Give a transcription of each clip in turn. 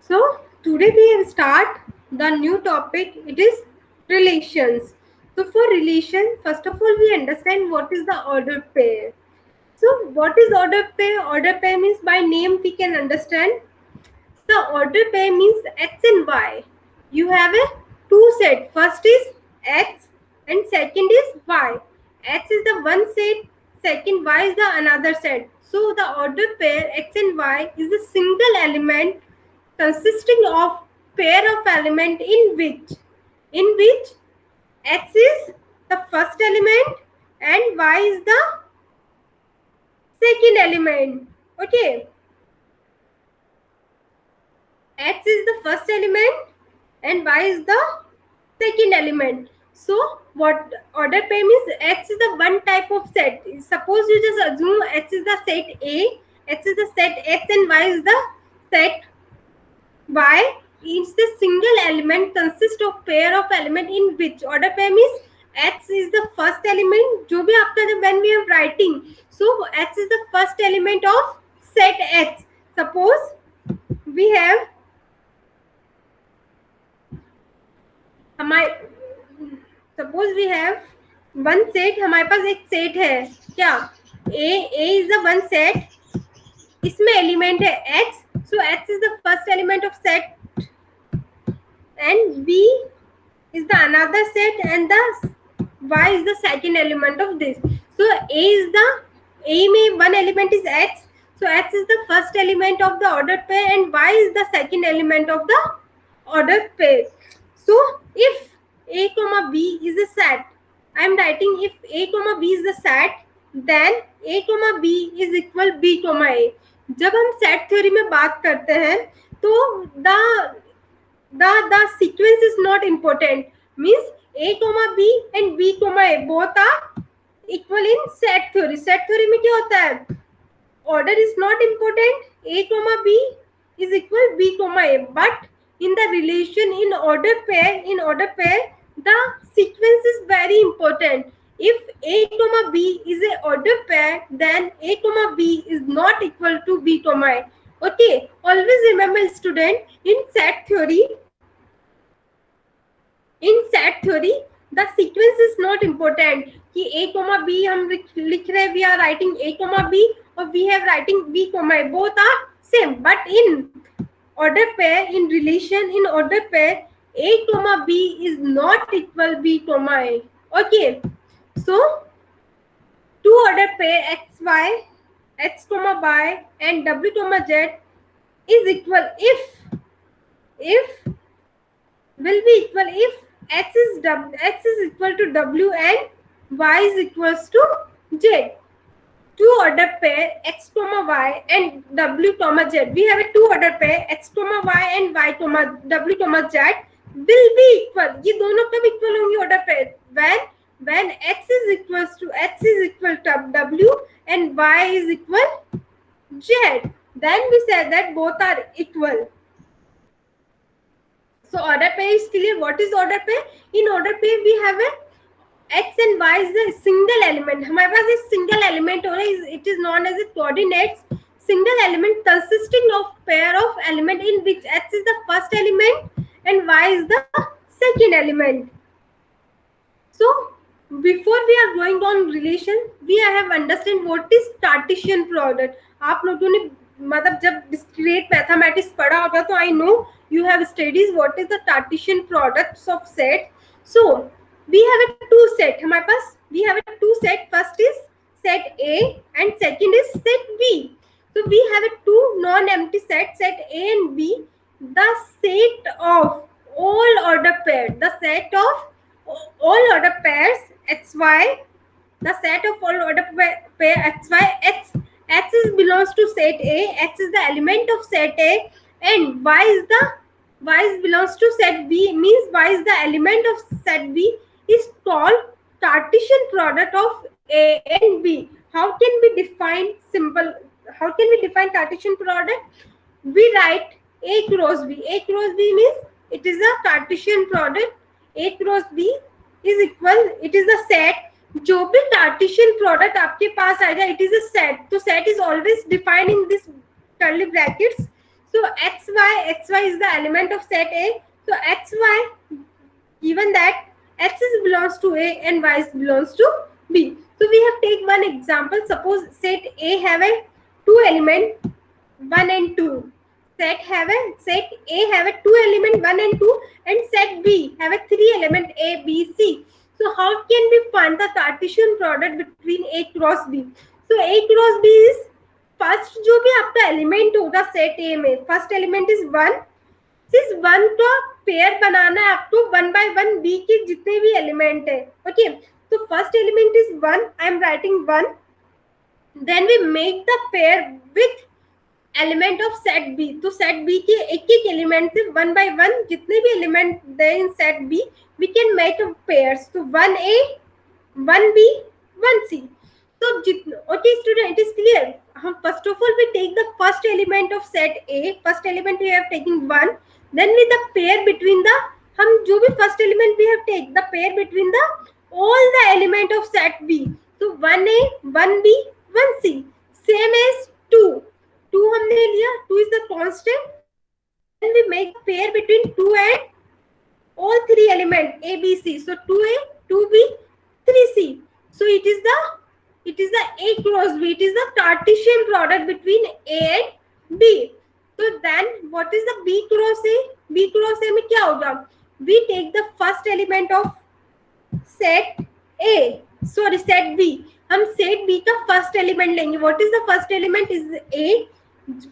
So today we will start the new topic. It is relations. So for relation, first of all we understand what is the order pair. So what is order pair? Order pair means by name we can understand. The order pair means x and y. You have a two set. First is x and second is y. X is the one set, second y is the another set. So the order pair x and y is a single element consisting of pair of element in which x is the first element and y is the second element. Okay, x is the first element and y is the second element. So what order pair means, x is the one type of set. Suppose you just assume x is the set A, x is the set x and y is the set y. Each the single element consists of pair of element in which order pair means x is the first element. जो भी आपका when we are writing, so x is the first element of set x. Suppose we have हमारे suppose we have one set. हमारे पास एक set है क्या, A is the one set. इसमें एलिमेंट है X. So X is the first element of set and B is the another set and the y is the second element of this. So a में one element is x, so x is the first element of the ordered pair and y is the second element of the ordered pair. So if a comma b is a set, I am writing if a comma b is the set, then a comma b is equal b comma a. जब हम set theory में बात करते हैं तो the sequence is not important. Means a comma b and b comma a both are equal in set theory. Set theory में क्या होता है, order is not important. A comma b is equal b comma a, but in the relation in order pair the sequence is very important. If a comma b is a order pair, then a comma b is not equal to b comma a. Okay, always remember student, in set theory the sequence is not important कि a comma b हम लिख रहे हैं, we are writing a comma b or we have writing b comma a, both are same. But in order pair, in relation in order pair, a comma b is not equal b comma a. Okay, so two order pair x y, x comma y and w comma z is equal if will be equal if x is equal to w and y is equals to z. Two order pair x comma y and w comma z. We have a two order pair x comma y and y comma w comma z will be equal. ये दोनों कब equal होंगी order pair? When x is equal to w and y is equal z. Then we said that both are equal. So order pair is clear. What is order pair? In order pair we have a x and y is a single element. हमारे पास एक single element हो रहा है. It is known as a coordinates. Single element consisting of pair of element in which x is the first element and y is the second element. So before we are going on relation, we have understand what is Cartesian product. आप लोगों ने मतलब जब discrete mathematics पढ़ा होगा तो I know you have studied what is the Cartesian products of set. So we have a two set. हमारे पास we have a two set. First is set A and second is set B. So we have a two non-empty set, set A and B. The set of all order pair, the set of all order pairs xy, the set of all order pair xy, x is belongs to set A, x is the element of set A, and y is belongs to set B, means y is the element of set B, is called Cartesian product of A and B. How can we define Cartesian product? We write A cross B. A cross B means it is a Cartesian product. A cross B is equal, it is a set. जो भी Cartesian product आपके पास आएगा, it is a set. तो set is always defined in this curly brackets. So xy is the element of set A. So xy, given that x is belongs to A and y is belongs to B. So we have take one example. Suppose set A have a two element 1 and 2. Set A have a two element 1 and 2, and set B have a three element A, B, C. So how can we find the Cartesian product between A cross B? So A cross B is first जो भी आपका element होगा set ए में, first element is 1. सिर्फ 1 का pair बनाना है आपको 1 by 1 B के जितने भी एलिमेंट है. ओके, तो first element is 1. I am writing 1. Then we make the pair with element of set B. तो सेट बी के एक एक एलिमेंट से 1 by 1 जितने भी element they in set B we can make pairs. तो 1a 1b 1c. तो okay student, it is clear. हम first of all we take the first element of set A. First element we have taking 1. Then with the pair between the, हम जो भी first element we have take the pair between the all the element of set B. तो 1a 1b 1c same as 2. 2 हमने लिया, 2 is the constant. Then we make the pair between 2 and all three elements A, B, C. So 2A, 2B, 3C. So it is the A cross B. It is the Cartesian product between A and B. So then what is the B cross A? B cross A में क्या होगा? We take the first element of set A. Sorry, set B. हम set B का first element लेंगे. What is the first element? Is A.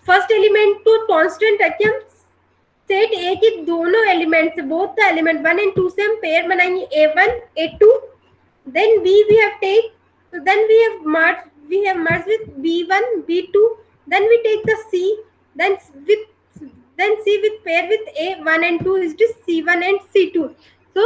First element को constant रखे हम set ए के दोनों एलिमेंट से, बोथ द एलिमेंट 1 and 2 से हम पेयर बनाएंगे a1 a2. Then b we have take, so then we have merged with b1 b2. then we take the c, then c with pair with a1 and 2 is this c1 and c2. so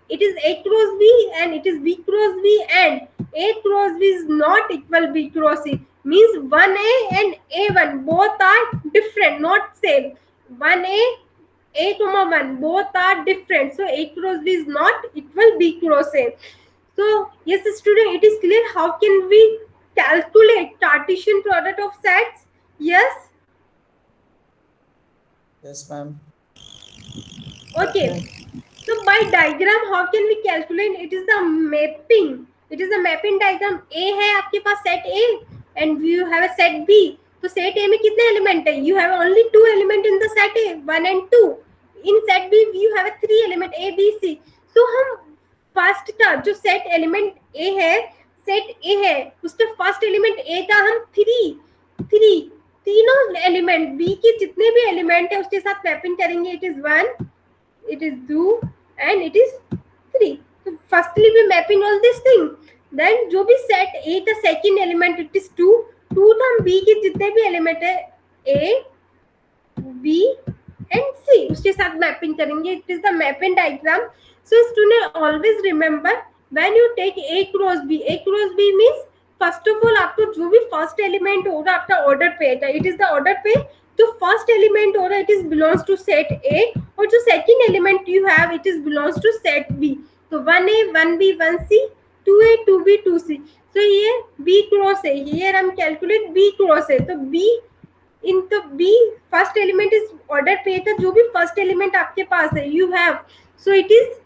it is a cross b and it is b cross b, and a cross b is not equal b cross c. Means 1a and a1 both are different, not same. 1a comma 1 both are different. So a cross b is not equal b cross a. So yes student, it is clear. How can we calculate Cartesian product of sets? Yes. Yes ma'am. Okay. So by diagram how can we calculate? It is the mapping. It is the mapping diagram. A है आपके पास set A and you have a set B. तो set A में कितने element है? You have only 2 element in the set A, 1 and 2. In set B you have a 3 element A, B, C. So हम first का जो set element A है, set A है, उसके फर्स्ट एलिमेंट A का हम 3 तीनों एलिमेंट B के जितने भी एलिमेंट है उसके साथ मैपिंग करेंगे. It is 1, it is 2 and it is 3. So firstly we mapping all this thing. Then जो भी सेट A का सेकंड एलिमेंट इट इज 2 तो हम B के जितने भी एलिमेंट है A, B and C उसके साथ मैपिंग करेंगे. It is the mapping diagram. So student always remember when you take A cross B means first of all आपको जो भी फर्स्ट एलिमेंट होगा आपका ऑर्डर पे है. इट इज द ऑर्डर पे. तो फर्स्ट एलिमेंट हो रहा है it is belongs to set A और जो second element you have it is belongs to set B. तो 1A 1B 1C 2A 2B 2C. So here B cross A, here हम calculate B cross A. तो B into B first element is order पे का जो भी first element आपके पास है you have. So it is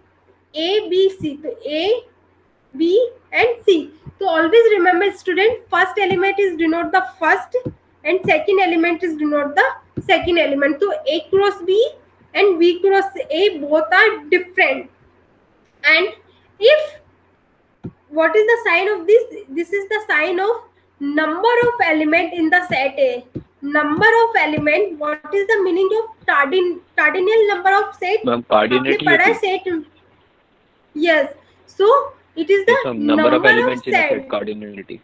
A B C. तो A B and C. So always remember student, first element is denote the first and second element is denote the second element. So A cross B and B cross A both are different. And if what is the sign of this? This is the sign of number of element in the set A. Number of element. What is the meaning of cardinal number of set? Cardinality. आपने पढ़ा है set. Yes. So it is the number of elements in a set. set. Cardinality.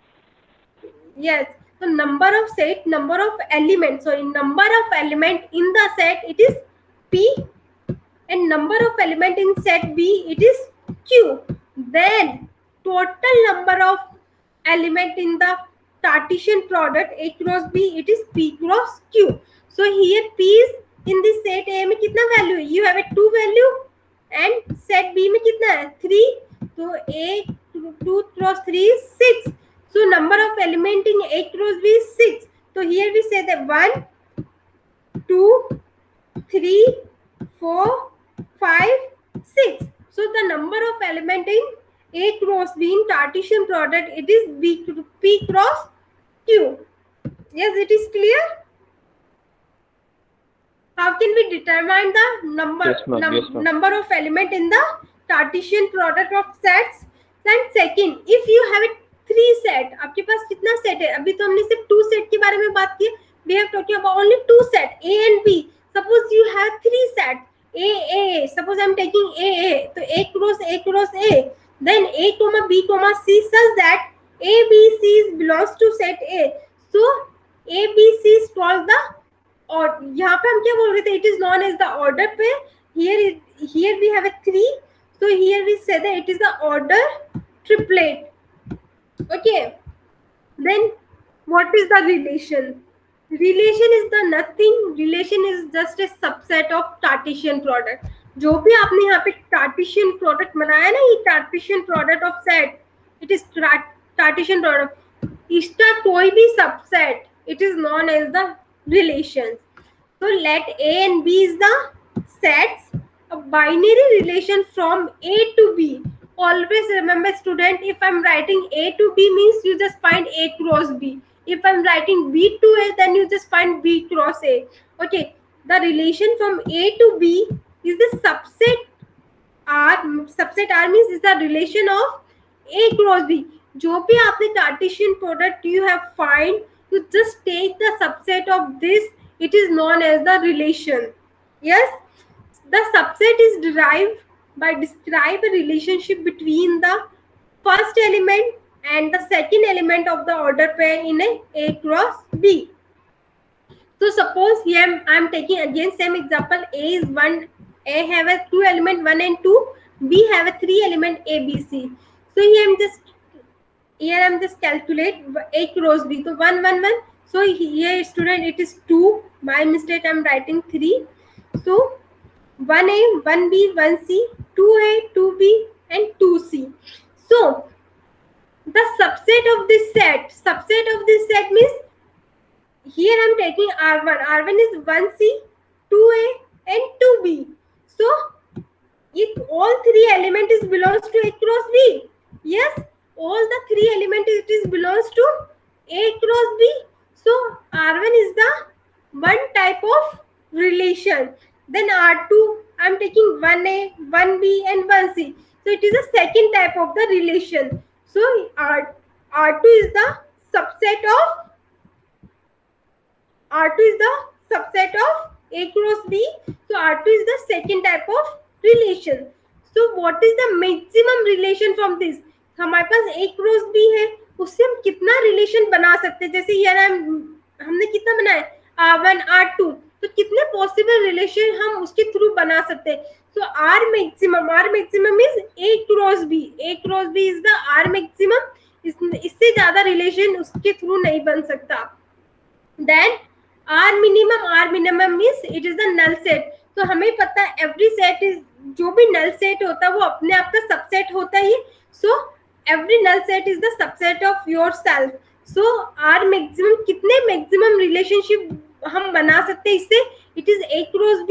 Yes. So number of set, number of elements. So in number of element in the set it is P, and number of element in set B it is Q. Then total number of element in the Cartesian product A cross B it is P cross Q. So here P is in this set A में कितना value है? You have a 2 value and set B में कितना है? 3. So A 2 cross 3 is 6. So number of element in A cross B is 6. So here we say that 1 2, 3, 4, 5, 6. So the number of element in A cross B in Cartesian product, it is P cross Q. Yes, it is clear. How can we determine the number Yes, ma'am. Yes, ma'am. number of element in the Cartesian product of sets? And second, if you have a 3 set, आपके पास कितना set है? अभी तो हमने सिर्फ 2 set के बारे में बात की. We have talking about only 2 set, A and B. Suppose you have 3 set, A. Suppose I'm taking A. तो A cross A. Then A comma B comma C such that A B C belongs to set A. So A B C is called the, और यहाँ पे हम क्या बोल रहे थे, it is known as the order pair. Here we have a 3, so here we say that it is the order triplet. Okay, then what is the relation? Relation is the nothing. Relation is just a subset of Cartesian product. जो भी आपने यहाँ पे Cartesian product बनाया ना, ये Cartesian product of set, it is Cartesian product. इसका कोई भी subset, it is known as the relations. So let A and B is the sets, a binary relation from A to B. Always remember, student, if I'm writing A to B means you just find A cross B. If I'm writing B to A, then you just find B cross A. Okay, the relation from A to B is the subset R. Subset R means is the relation of A cross B. जो भी आपने Cartesian product you have find, you just take the subset of this. It is known as the relation. Yes, the subset is derived by describe a relationship between the first element and the second element of the order pair in A cross B. So suppose here I am taking again same example. A is 1. A have a 2 element 1 and 2. B have a 3 element A, B, C. So here I'm just calculate A cross B. So 1, 1, 1. So here student it is 2. By mistake I'm writing 3. So 1A, 1B, 1C, 2A, 2B and 2C. So the subset of this set means here I'm taking R1. R1 is 1C, 2A and 2B. So if all 3 elements is belongs to A cross B. Yes, all the 3 elements it is belongs to A cross B. So R1 is the one type of relation. Then R2 I'm taking 1A, 1B and 1C. So it is a second type of the relation. So R2 is the subset of A cross B. So R2 is the second type of relation. So what is the maximum relation from this? हमारे पास A cross B है, उससे हम कितना relation बना सकते हैं? जैसे यार हमने कितना बनाया R1, R2, तो कितने पॉसिबल रिलेशन हम उसके थ्रू बना सकते हैं? So R maximum is A cross B. A cross B is the R maximum. इससे ज्यादा रिलेशन उसके थ्रू नहीं बन सकता. Then R minimum means it is the null set. तो हमें पता है every set is, जो भी null set होता है वो अपने आप का subset होता ही. So every null set is the subset of yourself. So R maximum, कितने maximum relationship हम बना सकते हैं इससे? It is A cross B.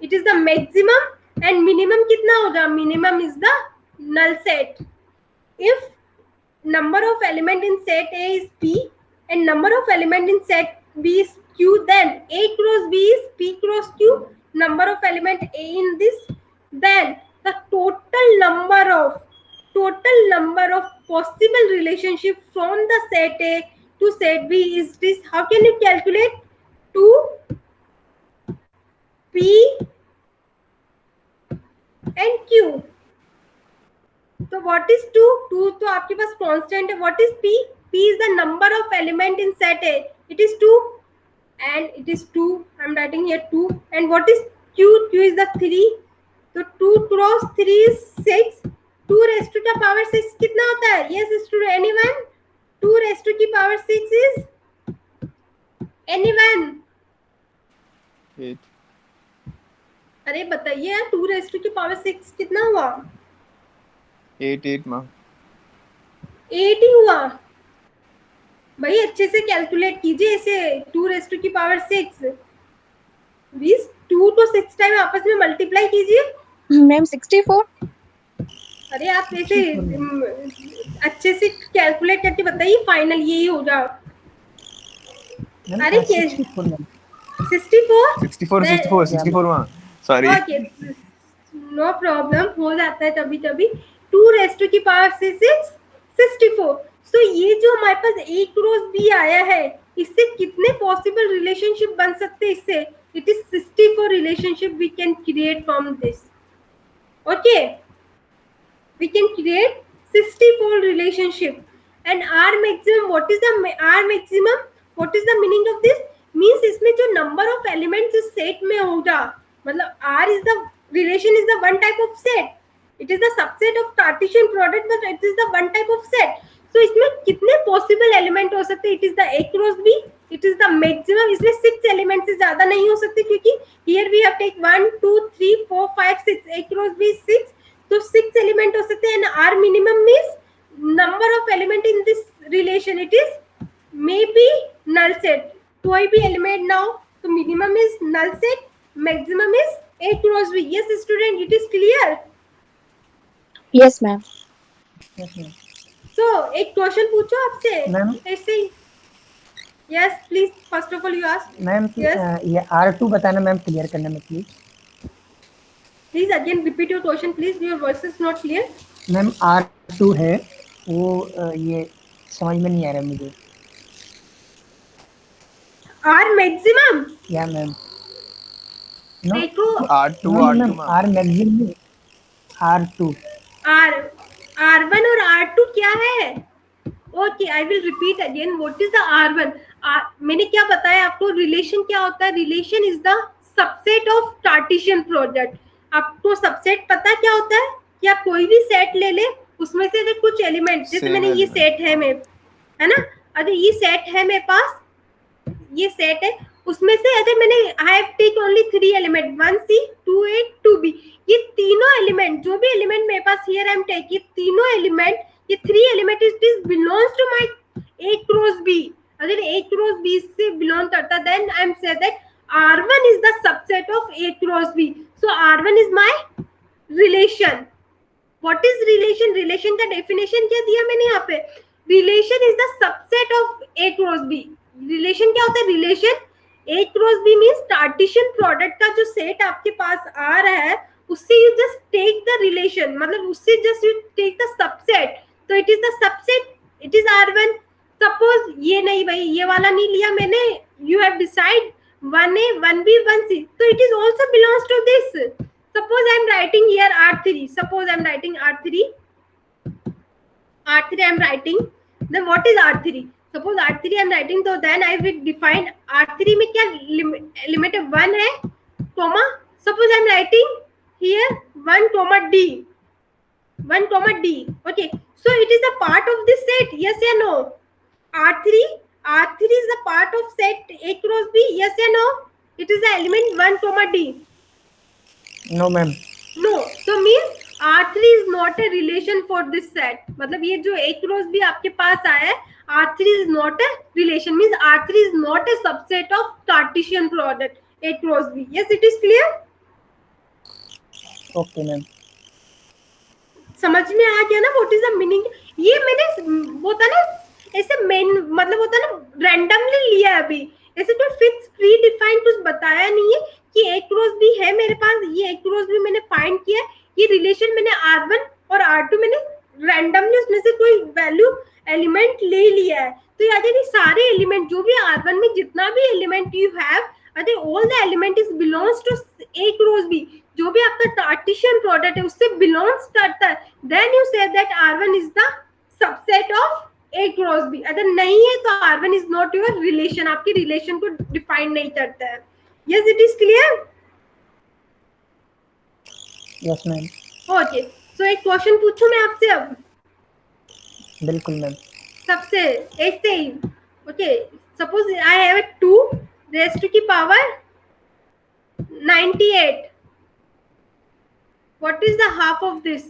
It is the maximum and minimum कितना होगा? Minimum is the null set. If number of element in set A is P and number of element in set B is Q, then A cross B is P cross Q, number of element A in this, then the total number of possible relationship from the set A to set B is this. How can you calculate? 2 P and Q. So what is 2? 2 तो आपके पास constant है. What is P? P is the number of element in set A. It is 2 and it is 2. I'm writing here 2. And what is Q? Q is the 3. So 2 cross 3 is 6. 2 raised to the power 6 कितना होता है? Yes, student, anyone? 2 raised to the power 6 is anyone? 8. अरे बताइए यार, 2 raised to the power 6 कितना हुआ? 8 माँ. 8 ही हुआ भाई. अच्छे से कैलकुलेट कीजिए इसे. 2 raised to the power 6. बीस 2 तो 6 टाइम आपस में मल्टीप्लाई कीजिए। मैम 64। अरे आप ऐसे अच्छे से कैलकुलेट करके बताइए, फाइनल यही होगा। अरे 64 मैम। 64 64 वहाँ, सॉरी। ओके, नो प्रॉब्लम, हो जाता है कभी कभी। 2 रेज़ टू की पावर 6 64। सो ये जो हमारे पास a क्रॉस b आया है, इससे कितने पॉसिबल रिलेशनशिप बन सकते हैं इससे? It is 64 relationship we can create from this. Okay, we can create 64 relationship. And r maximum, what is the r maximum, what is the meaning of this? Means इसमें जो number of elements इस set में होगा, मतलब r is the relation is the one type of set, it is the subset of Cartesian product but it is the one type of set. So इसमें कितने possible element हो सकते हैं? It is the a cross b, it is the maximum. इसमें 6 elements से ज्यादा नहीं हो सकते क्योंकि here we have take 1 2 3 4 5 6, a cross b 6, तो 6 एलिमेंट हो सकते हैं। R minimum means number of element in this relation, it is may be null set, कोई भी एलिमेंट ना हो तो minimum is null set, maximum is A cross B. Yes student, it is clear? Yes ma'am. So एक question पूछो आपसे ma'am ऐसे ही। Yes please, first of all you ask. Ma'am ये R2 बताना मैम, क्लियर करना मैं please. Please again repeat your question please, your voice is not clear. Ma'am R2 है वो, ये समझ में नहीं आ रहा मुझे। आर मैक्सिमम या मैम देखो, R2 ma'am R maximum R2 R1 और R2 क्या है? Okay, I will repeat again, what is the R1? मैंने क्या बताया आपको? रिलेशन क्या होता है? Relation is the subset of Cartesian product. आपको सबसेट पता क्या होता है? कि आप कोई भी सेट ले ले, उसमें से अगर कुछ एलिमेंट, जैसे मैंने ये सेट है है ना, अगर ये सेट है मेरे पास, ये सेट है, उसमें से अगर मैंने I have take only 3 element 1c 2a 2b, ये तीनों एलिमेंट, जो भी एलिमेंट मेरे पास हियर आई एम टेक, ये तीनों एलिमेंट, ये 3 element is belongs to my a cross b। अगर a क्रॉस b से बिलोंग करता, then I am say that R1 is the subset of A cross B. So R1 is my relation. What is relation? Relation का definition क्या दिया मैंने यहाँ पे? Relation is the subset of A cross B. Relation क्या होता है? Relation A cross B means Cartesian product का जो set आपके पास आ रहा है, उससे you just take the relation, मतलब उससे just you take the subset. तो it is the subset, it is R1. Suppose ये नहीं भाई, ये वाला नहीं लिया मैंने, you have decide 1a 1b 1c, so it is also belongs to this. Suppose I am writing here R3, suppose I am writing R3 I am writing, then what is R3? Suppose R3 I am writing, so then I will define R3 में क्या limit है? 1 है, comma, suppose I am writing here 1 comma d, 1 comma d. Okay, so it is a part of this set, yes or no? R3 is the part of set A cross B, yes or no? It is the element 1 comma d. No ma'am. No, so means R3 is not a relation for this set. मतलब ये जो A cross B आपके पास आया है, R3 is not a relation, means R3 is not a subset of Cartesian product A cross B. Yes, it is clear? Okay ma'am. समझ में आ गया ना व्हाट इज द मीनिंग? ये मैंने होता ना ऐसे मेन, मतलब होता ना रैंडमली लिया अभी, ऐसे कोई फिक्स प्री डिफाइन कुछ बताया नहीं है कि A क्रॉस B है मेरे पास, ये A क्रॉस B मैंने फाइंड किया, ये रिलेशन मैंने R1 और R2 मैंने रैंडमली उसमें से कोई वैल्यू एलिमेंट ले लिया है। तो याद है, सारे एलिमेंट जो भी R1 में जितना भी element you have, are all the element is belongs to A cross B, जो भी आपका कार्टेशियन प्रोडक्ट है उससे बिलोंग्स करता है, then you say that R1 is the subset of A cross B. अगर नहीं है तो R1 is not your relation, आपके रिलेशन को डिफाइन नहीं करता है। Yes, it is clear? Yes ma'am. Okay, so एक क्वेश्चन पूछूं मैं आपसे अब? बिल्कुल मैम। सबसे ऐसे ही, okay, suppose I have 2 raise to की power 98, what is the half of this?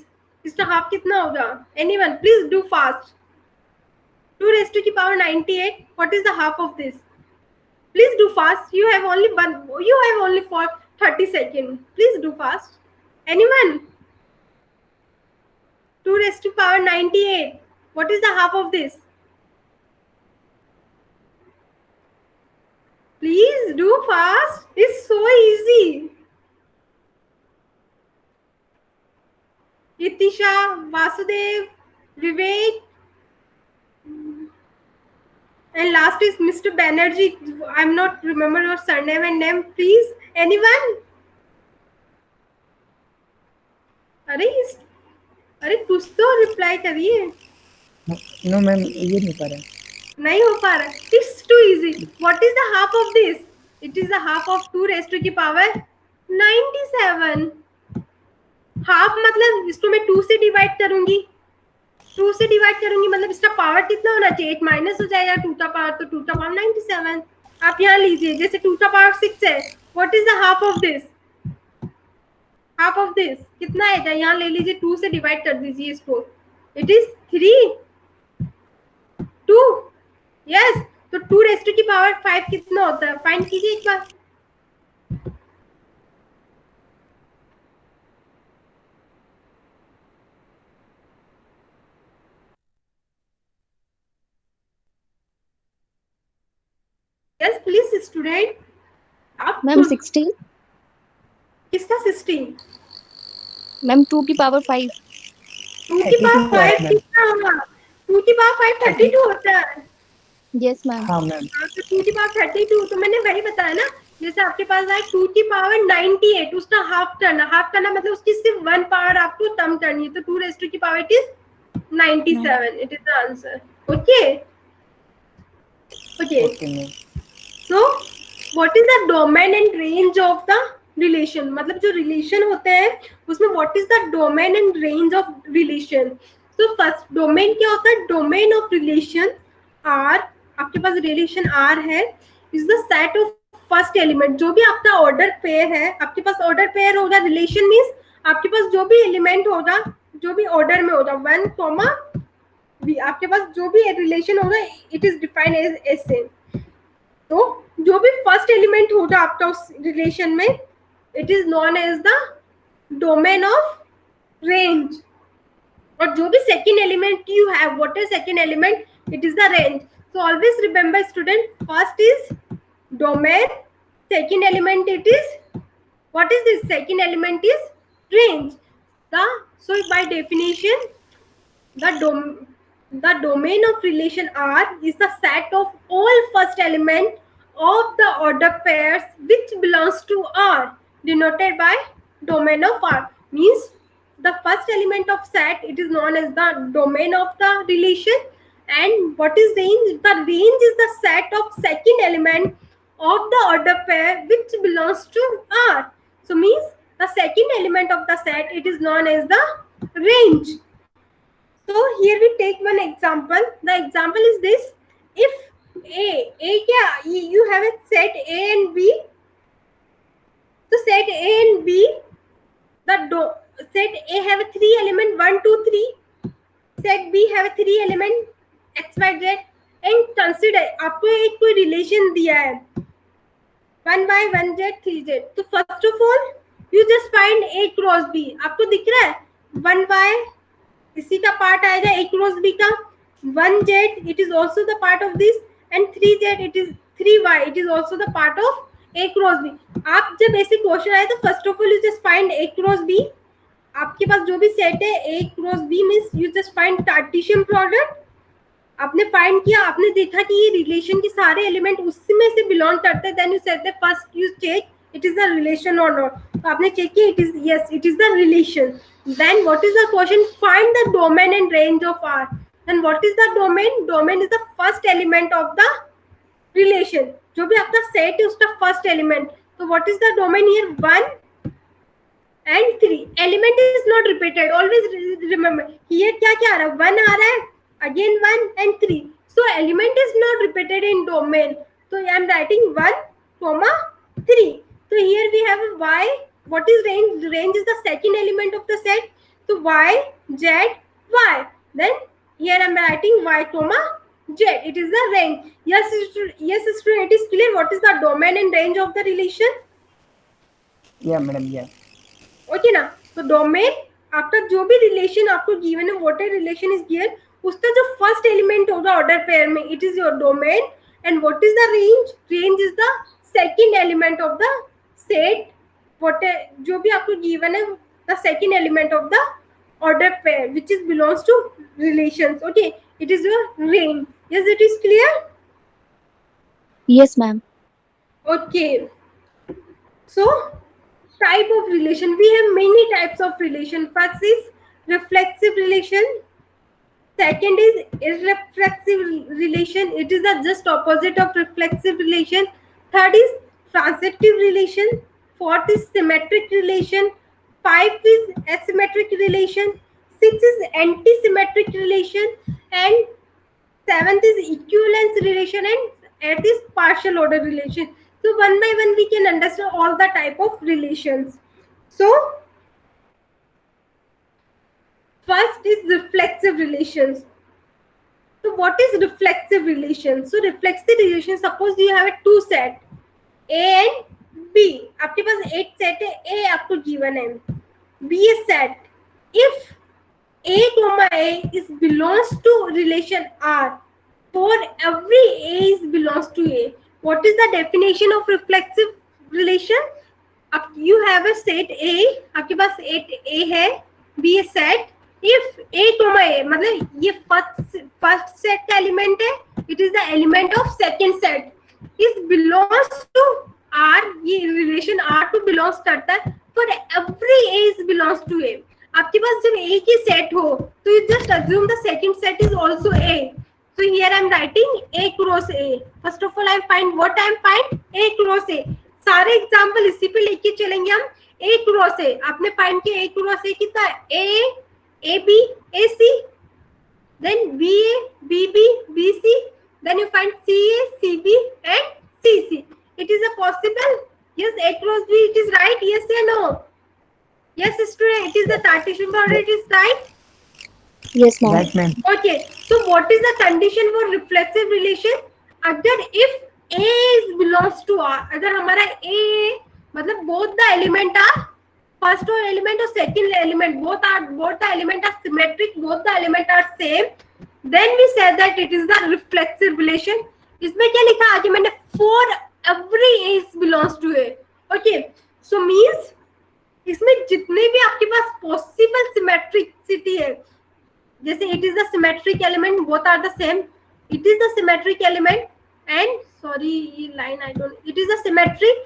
इसका हाफ कितना होगा? Anyone please do fast. 2 raise to की power 98, what is the half of this? Please do fast. You have only for 30 seconds. Please do fast. Anyone? 2 raised to power 98. What is the half of this? Please do fast. It's so easy. Itisha, Vasudev, Vivek, and last is Mr. Banerjee. I'm not remember your surname and name. Please, anyone? अरे कुछ तो reply करिए. No ma'am ये नहीं पा रहा. नहीं हो पा रहा. It's too easy. What is the half of this? It is the half of 2 raised to the power 97. Half मतलब इसको मैं 2 से डिवाइड करूंगी. 2 से डिवाइड करूंगी मतलब इसका पावर कितना होना चाहिए? 8 माइनस हो जाएगा 2 का पावर, तो 2 का पावर 97. आप यहाँ लीजिए, जैसे 2 का पावर 6 है. What is the half of this? Half of this कितना आएगा? यहाँ ले लीजिए, 2 से डिवाइड कर दीजिए इसको. It is 3 2. यस, तो 2 रेज़ टू की पावर 5 कितना होता है? फाइंड कीजिए एक बार. Yes please student. आप मैम 16. किसका 16? मैम 2 की पावर 5. 2 की पावर 5 कितना होगा? 2 की पावर 5 32 होता है. Yes ma'am. हाँ मैम. तो 2 की पावर 32, तो मैंने वही बताया ना, जैसे आपके पास आए 2 की पावर 98, उसका हाफ करना मतलब उसकी सिर्फ 1 पावर आपको कम करनी है. तो 2 रेज़ टू की power it is 97. It is the answer. Okay okay. Okay ma'am. So, what is the domain and range of the relation? मतलब जो relation होते हैं उसमें what is the domain and range of relation? So first domain क्या होता है? Domain of relation R, आपके पास relation R है, is the set of first element. जो भी आपका order pair है, आपके पास order pair होगा, relation means आपके पास जो भी element होगा, जो भी order में होगा 1, B, आपके पास जो भी relation होगा it is defined as ऐसे. तो जो भी फर्स्ट एलिमेंट होगा आपका उस रिलेशन में, it is known as the domain of range. और जो भी second element you have, what is second element? It is the range. So always remember student, first is domain, second element it is what is this? Second element is range. So by definition the domain of relation R is the set of all first element of the order pairs which belongs to R, denoted by domain of R. Means the first element of set, it is known as the domain of the relation. And what is range? The range is the set of second element of the order pair which belongs to R. So means the second element of the set, it is known as the range. So here we take one example. The example is this: if A क्या? You have a set A and B. So set A and B, set A have a 3 element 1 2 3. Set B have a 3 element x y z. And consider आपको एक कोई relation दिया है 1y 1z 3z. तो first of all you just find A cross B. आपको दिख रहा है 1y इसी का पार्ट आएगा A cross B का, 1z it is also the part of this, and 3z it is 3y it is also the part of A cross B. आप जब ऐसे क्वेश्चन आए तो first of all you just find A cross B. आपके पास जो भी set है A cross B means you just find Cartesian product. आपने फाइंड किया, आपने देखा कि ये रिलेशन के सारे एलिमेंट उसी में से बिलोंग करते हैं, then you said that first you check it is the relation और नॉट. तो आपने चेक किया, it is yes it is the relation. Then what is the question? Find the domain and range of R. Then what is the domain? Domain is the first element of the relation. जो भी आपका set है उसका first element. तो what is the domain here? 1 and 3. Element is not repeated. Always remember. Here क्या क्या आ रहा है? 1 आ रहा है, again 1 and 3. So element is not repeated in domain. So I am writing 1, 3. So here we have Y. What is range? Range is the second element of the set. So y, z, y. Then here I am writing y, Z. It is the range. Yes, yes, student. It is clear. What is the domain and range of the relation? Yeah, madam. Yeah. Okay ना, तो domain आपका जो भी relation आपको given है, what relation is given, उसका जो first element होगा ऑर्डर पेयर में, it is your domain. And what is the range? Range is the second element of the set. What जो भी आपको गिवन है, the second element of the order pair which is belongs to relations. Okay, it is your range. Yes, it is clear. Yes, ma'am. Okay, so type of relation, we have many types of relation. First is reflexive relation, second is irreflexive relation, it is the just opposite of reflexive relation. Third is transitive relation. Fourth is symmetric relation. Five is asymmetric relation. Six is anti-symmetric relation, and seventh is equivalence relation, and eighth is partial order relation. So one by one we can understand all the type of relations. So first is reflexive relations. So what is reflexive relation? So reflexive relation, suppose you have a two set A and B. आपके पास एक set है, A आपको given है, B is set. If A comma A is belongs to relation R, for every A is belongs to A. What is the definition of reflexive relation? अब you have a set A, आपके पास set A है, B is set. If A comma A, मतलब ये first set का element है, it is the element of second set, is belongs to R, ये relation R to belongs करता है. For every A is belongs to A. आपके पास जब A की set हो, तो you just assume the second set is also A. So here I am writing A cross A. First of all I find what I am find A cross A. सारे example इसी पे लेके चलेंगे हम. A cross A आपने find किया, A cross A कितना? A, AB, AC, then BA, BB, BC, then you find CA, CB and CC. It is a possible? Yes, A cross B, it is right? Yes or no? Yes, student, it is the Cartesian product, it is right? Yes, ma'am. Right, ma'am. Okay, so what is the condition for reflexive relation? अगर if A is belongs to R, अगर हमारा A मतलब both the element are first element or second element, both the element are symmetric, both the element are same, then we say that it is the reflexive relation. इसमें क्या लिखा आगे मैंने? For every A is belongs to A. Okay, so means इसमें जितने भी आपके पास possible symmetricity है, जैसे it is the symmetric element, both are the same, it is the symmetric element and sorry ये line I don't, it is the symmetric,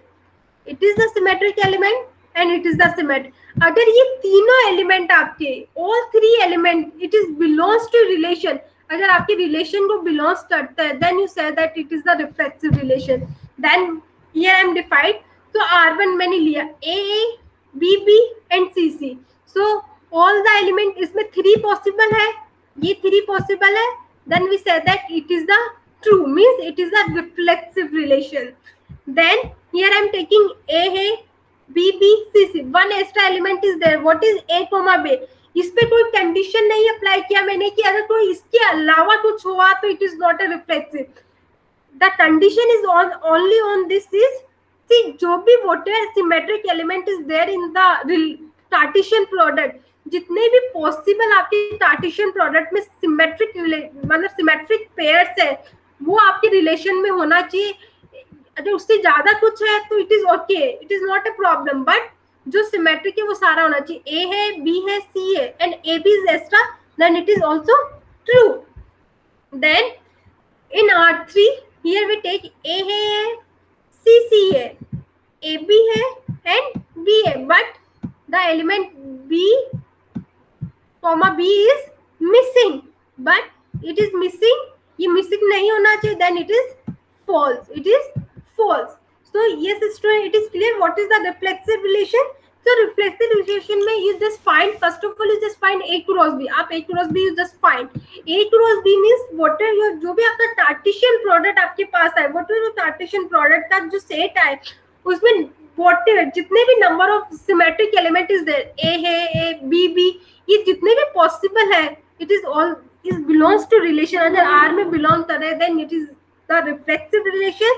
it is the symmetric element and it is the symmetric. अगर ये तीनों element आपके, all three element it is belongs to relation, अगर आपके relation को belongs करता है, then you say that it is the reflexive relation. Then here I M defined. तो R1 मैंने लिया, A, BB and CC. So all the element, इसमें 3 possible है, ये 3 possible है, then we say that it is the true, means it is a reflexive relation. Then here I am taking A है, BB, CC, one extra element is there. What is A comma B? इस पे कोई condition नहीं apply किया मैंने कि अगर कोई इसके अलावा कुछ हुआ तो it is not a reflexive. The condition is only on this is, see जो भी whatever symmetric element is there in the Cartesian product, जितने भी पॉसिबल आपके कार्टेशियन प्रोडक्ट में सिमेट्रिक मतलब सिमेट्रिक पेयर्स है, वो आपके रिलेशन में होना चाहिए. अगर उससे ज्यादा कुछ है तो it is okay, it is not a problem, but जो सिमेट्रिक है वो सारा होना चाहिए. ए है, बी है, सी है and A B is extra, then it is also true. Then in R3 here we take A है, सी सी है, ए बी है एंड बी है, but the element B comma B is missing, but it is missing, ये missing नहीं होना चाहिए, then it is false, it is false. So yes student, it is clear what is the reflexive relation. So reflexive relation में you just find, first of all you just find A cross B. आप A cross B you just find A cross B means whatever your जो भी आपका Cartesian product आपके पास है, whatever Cartesian product का जो set है उसमें whatever जितने भी number of symmetric element is there, A है, A B B, ये जितने भी पॉसिबल है, it is all is belongs to relation, अगर R में belong कर रहे then it is the reflexive relation.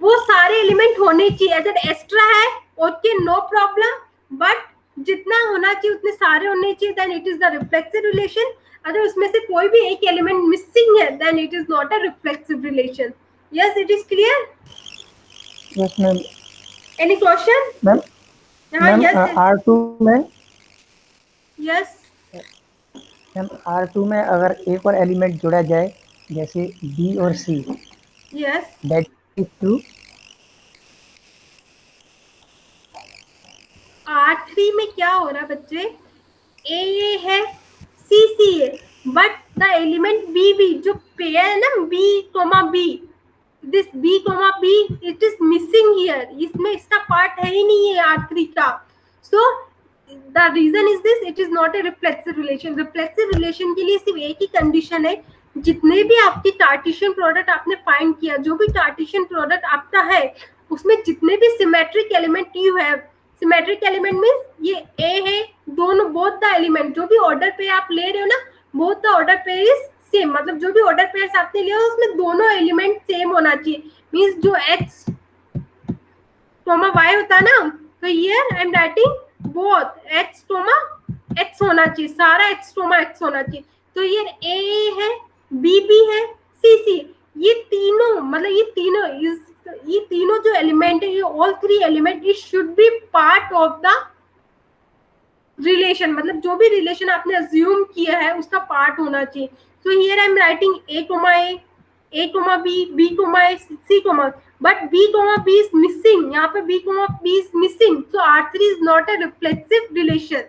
वो सारे एलिमेंट होने चाहिए, अगर एक्स्ट्रा है ओके नो प्रॉब्लम, बट जितना होना चाहिए उतने सारे होने चाहिए then it is the reflexive relation. अगर उसमें से कोई भी एक एलिमेंट मिसिंग है then it is not a reflexive relation. Yes it is clear. Yes ma'am. Any question ma'am R2 में यस मैम R2 में अगर एक और एलिमेंट जोड़ा जाए जैसे B और C, yes that is true. R3 में क्या हो रहा है बच्चे, ए है सी है, बट द एलिमेंट बी जो पेयर है ना B, this B, it is missing here. इसमें इसका पार्ट है ही नहीं है R3 का. So the reason is this, it is not a reflexive relation. Reflexive relation के लिए सिर्फ एक ही कंडीशन है, जितने भी आपकी कार्टेशियन प्रोडक्ट आपने फाइंड किया, जो भी कार्टेशियन प्रोडक्ट आपका है उसमें जितने भी symmetric element you have, symmetric element means ये ए है, दोनों बोथ द एलिमेंट जो भी ऑर्डर पे आप ले रहे हो ना, both the order pair is same. मतलब जो भी ऑर्डर पेयर्स आपने लिया उसमें दोनों एलिमेंट सेम होना चाहिए. मींस जो एक्स कॉमा वाई होता ना, तो here I am writing both x comma x होना चाहिए, सारा एक्स कॉमा एक्स होना चाहिए. तो ये ए है, बी है, सी. ये तीनों मतलब ये तीनों जो एलिमेंट है, ये all three element it should be part of the relation. मतलब जो भी रिलेशन आपने अज्यूम किया है उसका पार्ट होना चाहिए. So here I am writing A comma B comma A, C comma, but B comma B is missing. यहाँ पे B comma B is missing, so R3 is not a reflexive relation.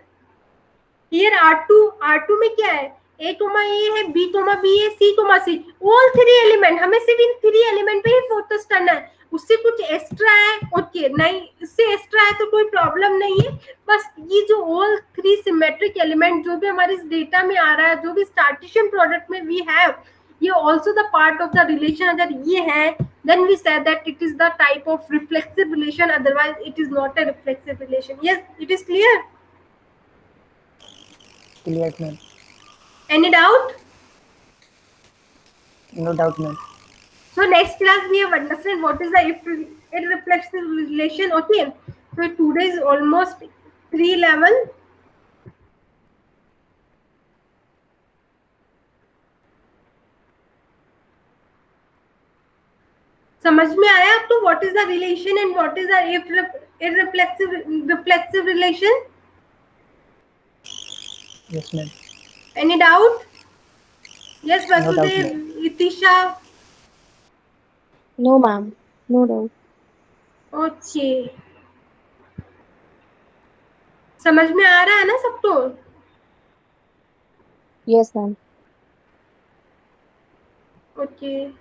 Here R2 में क्या है, ए comma ए है, B comma B है, C comma सी, all three element. हमें सिर्फ in three element पे ही फोकस करना है. उससे कुछ एक्स्ट्रा है ओके नहीं, इससे एक्स्ट्रा है तो कोई प्रॉब्लम नहीं है. बस ये जो ऑल थ्री सिमेट्रिक एलिमेंट जो भी हमारे इस डेटा में आ रहा है, जो भी कार्टेशियन प्रोडक्ट में वी हैव, ये also the part of the relation. अगर ये है then we said that it is the type of reflexive relation, otherwise it is not a reflexive relation. Yes, it is clear. Clear ma'am. Any doubt? No doubt ma'am. So next class we have understood what is the irreflexive relation. Okay, so today is almost 3 level. समझ में आया आपको what is the relation and what is the reflexive relation? Yes ma'am. Any doubt? Yes, No doubt, Vasudev, Itisha. No, ma'am. No doubt. Okay. समझ में आ रहा है ना सबको? Yes, ma'am. Okay.